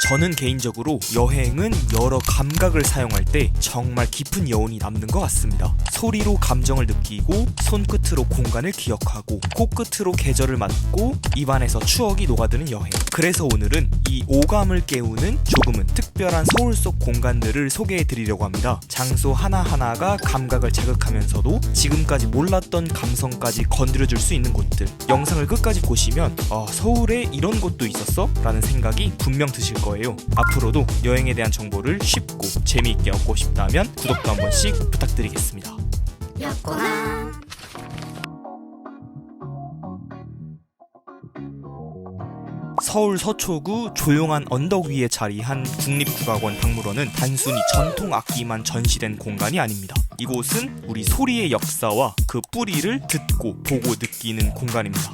저는 개인적으로 여행은 여러 감각을 사용할 때 정말 깊은 여운이 남는 것 같습니다. 소리로 감정을 느끼고, 손끝으로 공간을 기억하고, 코끝으로 계절을 맡고, 입안에서 추억이 녹아드는 여행. 그래서 오늘은 이 오감을 깨우는 조금은 특별한 서울 속 공간들을 소개해드리려고 합니다. 장소 하나하나가 감각을 자극하면서도 지금까지 몰랐던 감성까지 건드려줄 수 있는 곳들. 영상을 끝까지 보시면 서울에 이런 곳도 있었어? 라는 생각이 분명 드실 거예요. 앞으로도 여행에 대한 정보를 쉽고 재미있게 얻고 싶다면 구독도 한 번씩 부탁드리겠습니다. 서울 서초구 조용한 언덕 위에 자리한 국립국악원 박물원은 단순히 전통 악기만 전시된 공간이 아닙니다. 이곳은 우리 소리의 역사와 그 뿌리를 듣고 보고 느끼는 공간입니다.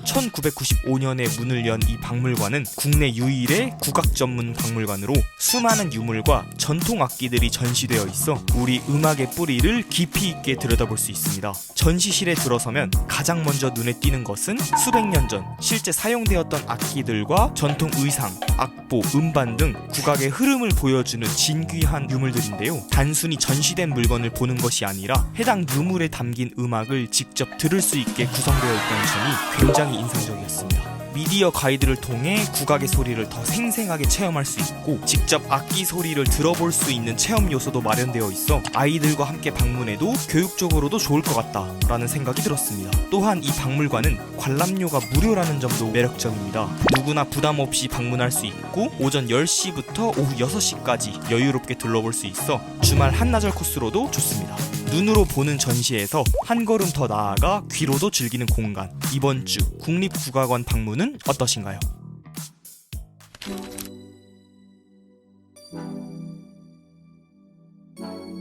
1995년에 문을 연 이 박물관은 국내 유일의 국악 전문 박물관으로 수많은 유물과 전통 악기들이 전시되어 있어 우리 음악의 뿌리를 깊이 있게 들여다볼 수 있습니다. 전시실에 들어서면 가장 먼저 눈에 띄는 것은 수백 년 전 실제 사용되었던 악기들과 전통 의상, 악보, 음반 등 국악의 흐름을 보여주는 진귀한 유물들인데요. 단순히 전시된 물건을 보는 것이 아니라 해당 유물에 담긴 음악을 직접 들을 수 있게 구성되어 있다는 점이 굉장히 인상적이었습니다. 미디어 가이드를 통해 국악의 소리를 더 생생하게 체험할 수 있고 직접 악기 소리를 들어볼 수 있는 체험 요소도 마련되어 있어 아이들과 함께 방문해도 교육적으로도 좋을 것 같다라는 생각이 들었습니다. 또한 이 박물관은 관람료가 무료라는 점도 매력적입니다. 누구나 부담 없이 방문할 수 있고 오전 10시부터 오후 6시까지 여유롭게 둘러볼 수 있어 주말 한나절 코스로도 좋습니다. 눈으로 보는 전시에서 한 걸음 더 나아가 귀로도 즐기는 공간. 이번 주 국립국악원 방문은 어떠신가요?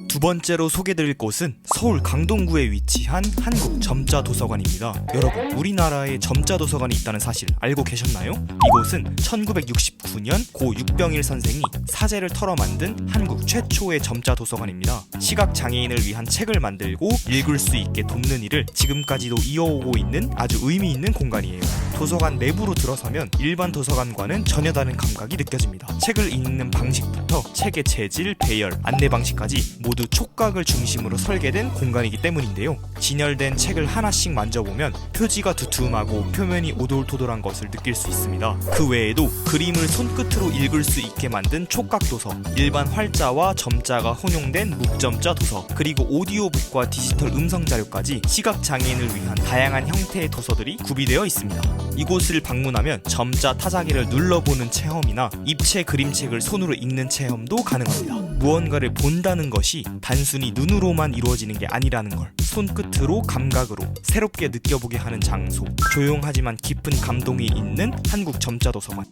두 번째로 소개드릴 곳은 서울 강동구에 위치한 한국점자도서관입니다. 여러분, 우리나라에 점자도서관이 있다는 사실 알고 계셨나요? 이곳은 1969년 고 육병일 선생이 사제를 털어 만든 한국 최초의 점자도서관입니다. 시각장애인을 위한 책을 만들고 읽을 수 있게 돕는 일을 지금까지도 이어오고 있는 아주 의미 있는 공간이에요. 도서관 내부로 들어서면 일반 도서관과는 전혀 다른 감각이 느껴집니다. 책을 읽는 방식부터 책의 재질, 배열, 안내 방식까지 모두 촉각을 중심으로 설계된 공간이기 때문인데요. 진열된 책을 하나씩 만져보면 표지가 두툼하고 표면이 오돌토돌한 것을 느낄 수 있습니다. 그 외에도 그림을 손끝으로 읽을 수 있게 만든 촉각도서, 일반 활자와 점자가 혼용된 묵점자 도서, 그리고 오디오북과 디지털 음성자료까지 시각장애인을 위한 다양한 형태의 도서들이 구비되어 있습니다. 이곳을 방문하면 점자 타자기를 눌러보는 체험이나 입체 그림책을 손으로 읽는 체험도 가능합니다. 무언가를 본다는 것이 단순히 눈으로만 이루어지는 게 아니라는 걸 손끝으로 감각으로 새롭게 느껴보게 하는 장소, 조용하지만 깊은 감동이 있는 한국 점자도서관.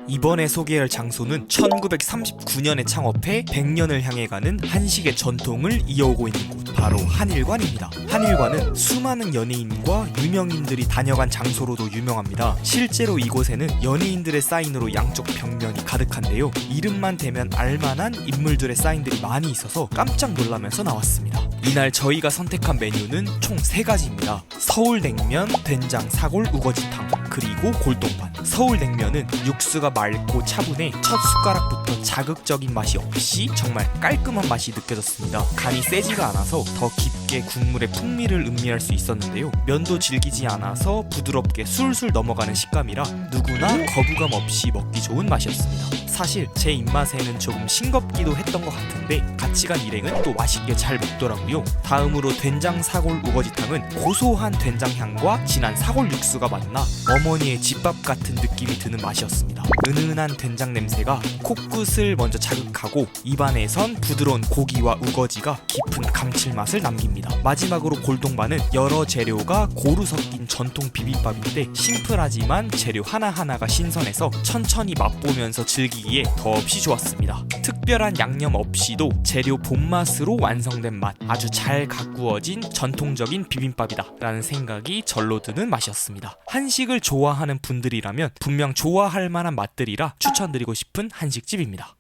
이번에 소개할 장소는 1939년에 창업해 100년을 향해 가는 한식의 전통을 이어오고 있는 곳, 바로 한일관입니다. 한일관은 수많은 연예인과 유명인들이 다녀간 장소로도 유명합니다. 실제로 이곳에는 연예인들의 사인으로 양쪽 벽면이 가득한데요. 이름만 대면 알만한 인물들의 사인들이 많이 있어서 깜짝 놀라면서 나왔습니다. 이날 저희가 선택한 메뉴는 총 3가지입니다. 서울냉면, 된장 사골 우거지탕, 그리고 골동반. 서울냉면은 육수가 맑고 차분해 첫 숟가락부터 자극적인 맛이 없이 정말 깔끔한 맛이 느껴졌습니다. 간이 세지가 않아서 더 깊게 국물의 풍미를 음미할 수 있었는데요. 면도 질기지 않아서 부드럽게 술술 넘어가는 식감이라 누구나 거부감 없이 먹기 좋은 맛이었습니다. 사실 제 입맛에는 조금 싱겁기도 했던 것 같은데 같이 간 일행은 또 맛있게 잘 먹더라고요. 다음으로 된장 사골 우거지탕은 고소한 된장향과 진한 사골 육수가 만나 어머니의 집밥 같은 느낌이 드는 맛이었습니다. 은은한 된장 냄새가 코끝을 먼저 자극하고 입안에선 부드러운 고기와 우거지가 깊은 감칠맛을 남깁니다. 마지막으로 골동반은 여러 재료가 고루 섞인 전통 비빔밥인데 심플하지만 재료 하나하나가 신선해서 천천히 맛보면서 즐기기에 더없이 좋았습니다. 특별한 양념 없이도 재료 본맛으로 완성된 맛, 아주 잘 가꾸어진 전통적인 비빔밥이다 라는 생각이 절로 드는 맛이었습니다. 한식을 좋아하는 분들이라면 분명 좋아할 만한 맛들이라 추천드리고 싶은 한식집입니다.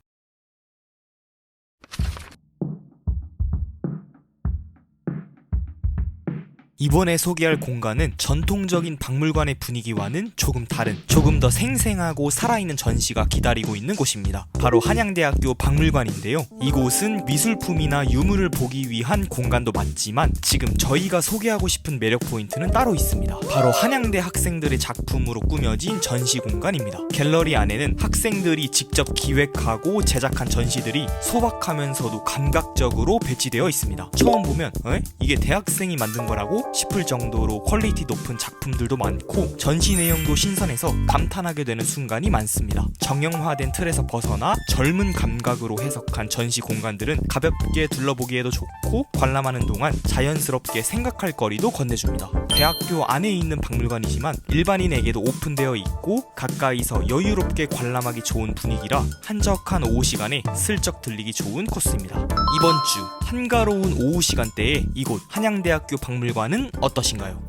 이번에 소개할 공간은 전통적인 박물관의 분위기와는 조금 다른, 조금 더 생생하고 살아있는 전시가 기다리고 있는 곳입니다. 바로 한양대학교 박물관인데요. 이곳은 미술품이나 유물을 보기 위한 공간도 맞지만 지금 저희가 소개하고 싶은 매력 포인트는 따로 있습니다. 바로 한양대 학생들의 작품으로 꾸며진 전시 공간입니다. 갤러리 안에는 학생들이 직접 기획하고 제작한 전시들이 소박하면서도 감각적으로 배치되어 있습니다. 처음 보면 이게 대학생이 만든 거라고 싶을 정도로 퀄리티 높은 작품들도 많고 전시 내용도 신선해서 감탄하게 되는 순간이 많습니다. 정형화된 틀에서 벗어나 젊은 감각으로 해석한 전시 공간들은 가볍게 둘러보기에도 좋고 관람하는 동안 자연스럽게 생각할 거리도 건네줍니다. 대학교 안에 있는 박물관이지만 일반인에게도 오픈되어 있고 가까이서 여유롭게 관람하기 좋은 분위기라 한적한 오후 시간에 슬쩍 들리기 좋은 코스입니다. 이번 주 한가로운 오후 시간대에 이곳 한양대학교 박물관은 어떠신가요?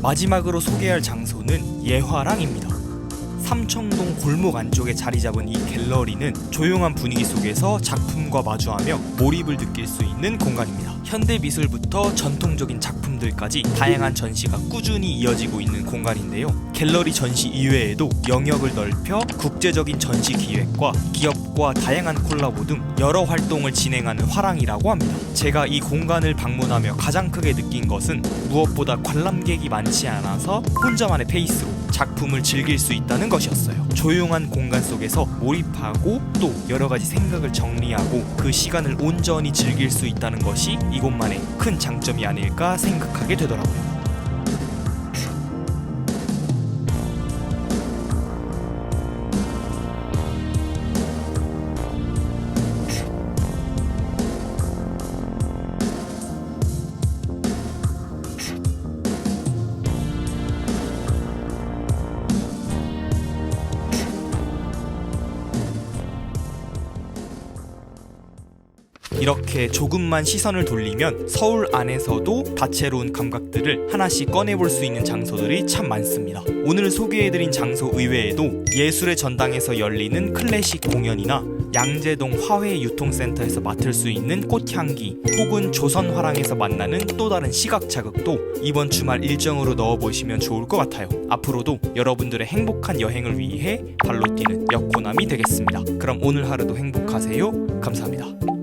마지막으로 소개할 장소는 예화랑입니다. 삼청동 골목 안쪽에 자리 잡은 이 갤러리는 조용한 분위기 속에서 작품과 마주하며 몰입을 느낄 수 있는 공간입니다. 현대미술부터 전통적인 작품들까지 다양한 전시가 꾸준히 이어지고 있는 공간인데요. 갤러리 전시 이외에도 영역을 넓혀 국제적인 전시 기획과 기업과 다양한 콜라보 등 여러 활동을 진행하는 화랑이라고 합니다. 제가 이 공간을 방문하며 가장 크게 느낀 것은 무엇보다 관람객이 많지 않아서 혼자만의 페이스로 작품을 즐길 수 있다는 것이었어요. 조용한 공간 속에서 몰입하고 또 여러가지 생각을 정리하고 그 시간을 온전히 즐길 수 있다는 것이 이곳만의 큰 장점이 아닐까 생각하게 되더라고요. 이렇게 조금만 시선을 돌리면 서울 안에서도 다채로운 감각들을 하나씩 꺼내볼 수 있는 장소들이 참 많습니다. 오늘 소개해드린 장소 이외에도 예술의 전당에서 열리는 클래식 공연이나 양재동 화훼유통센터에서 맡을 수 있는 꽃향기 혹은 조선화랑에서 만나는 또 다른 시각 자극도 이번 주말 일정으로 넣어보시면 좋을 것 같아요. 앞으로도 여러분들의 행복한 여행을 위해 발로 뛰는 여코남이 되겠습니다. 그럼 오늘 하루도 행복하세요. 감사합니다.